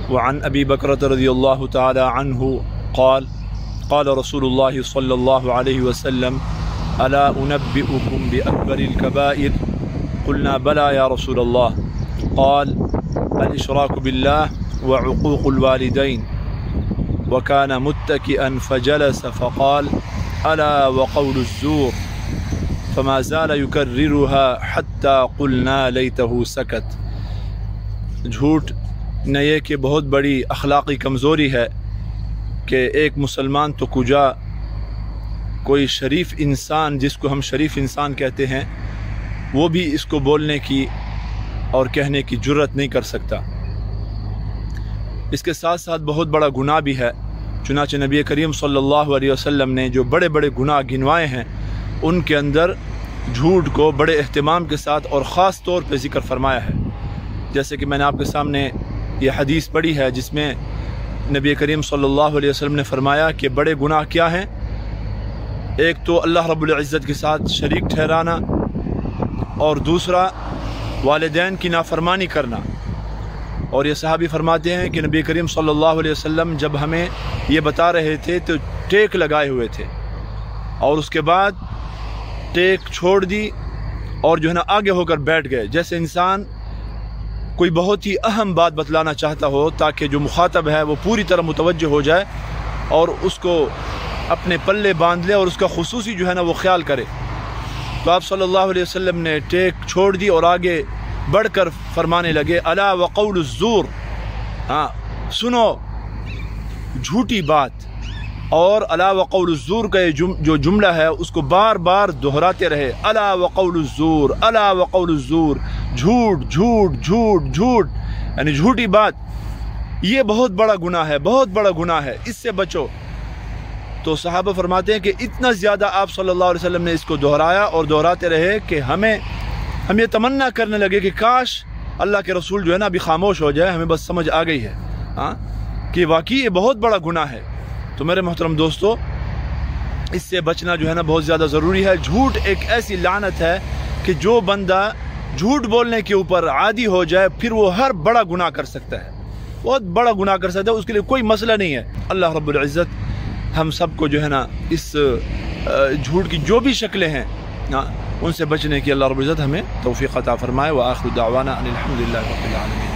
وعن أبي بكرة رضي الله تعالى عنه قال قال رسول الله صلى الله عليه وسلم ألا أنبئكم بأكبر الكبائر قلنا بلى يا رسول الله قال الإشراك بالله وعقوق الوالدين وكان متكئا فجلس فقال ألا وقول الزور فما زال يكررها حتى قلنا ليته سكت۔ جھوٹ نہ یہ کہ بہت بڑی اخلاقی کمزوری ہے کہ ایک مسلمان تو کجا کوئی شریف انسان جس کو ہم شریف انسان کہتے ہیں وہ بھی اس کو بولنے کی اور کہنے کی جرت نہیں کر سکتا۔ اس کے ساتھ ساتھ بہت بڑا گناہ بھی ہے، چنانچہ نبی کریم صلی اللہ علیہ وسلم نے جو بڑے بڑے گناہ گنوائے ہیں ان کے اندر جھوٹ کو بڑے اہتمام کے ساتھ اور خاص طور پہ ذکر فرمایا ہے۔ جیسے کہ میں نے آپ کے سامنے یہ حدیث پڑھی ہے جس میں نبی کریم صلی اللہ علیہ وسلم نے فرمایا کہ بڑے گناہ کیا ہیں؟ ایک تو اللہ رب العزت کے ساتھ شریک ٹھہرانا، اور دوسرا والدین کی نافرمانی کرنا۔ اور یہ صحابی فرماتے ہیں کہ نبی کریم صلی اللہ علیہ وسلم جب ہمیں یہ بتا رہے تھے تو ٹیک لگائے ہوئے تھے، اور اس کے بعد ٹیک چھوڑ دی اور جو ہے نا آگے ہو کر بیٹھ گئے، جیسے انسان کوئی بہت ہی اہم بات بتلانا چاہتا ہو تاکہ جو مخاطب ہے وہ پوری طرح متوجہ ہو جائے اور اس کو اپنے پلے باندھ لے اور اس کا خصوصی جو ہے نا وہ خیال کرے۔ تو آپ صلی اللہ علیہ وسلم نے ٹیک چھوڑ دی اور آگے بڑھ کر فرمانے لگے الا وقول الزور، ہاں سنو جھوٹی بات، اور الا وقول الزور کا جو جملہ ہے اس کو بار بار دہراتے رہے، الا وقول الزور الا وقول الزور، جھوٹ جھوٹ جھوٹ جھوٹ، یعنی جھوٹی بات یہ بہت بڑا گناہ ہے، بہت بڑا گناہ ہے، اس سے بچو۔ تو صحابہ فرماتے ہیں کہ اتنا زیادہ آپ صلی اللہ علیہ وسلم نے اس کو دہرایا اور دہراتے رہے کہ ہم یہ تمنا کرنے لگے کہ کاش اللہ کے رسول جو ہے نا ابھی خاموش ہو جائے، ہمیں بس سمجھ آ گئی ہے ہاں کہ واقعی یہ بہت بڑا گناہ ہے۔ تو میرے محترم دوستو، اس سے بچنا جو ہے نا بہت زیادہ ضروری ہے۔ جھوٹ ایک ایسی لعنت ہے کہ جو بندہ جھوٹ بولنے کے اوپر عادی ہو جائے پھر وہ ہر بڑا گناہ کر سکتا ہے، بہت بڑا گناہ کر سکتا ہے، اس کے لیے کوئی مسئلہ نہیں ہے۔ اللہ رب العزت ہم سب کو جو ہے نا اس جھوٹ کی جو بھی شکلیں ہیں ان سے بچنے کی اللہ رب العزت ہمیں توفیق عطا فرمائے۔ وآخر دعوانا ان الحمد للہ رب العالمین۔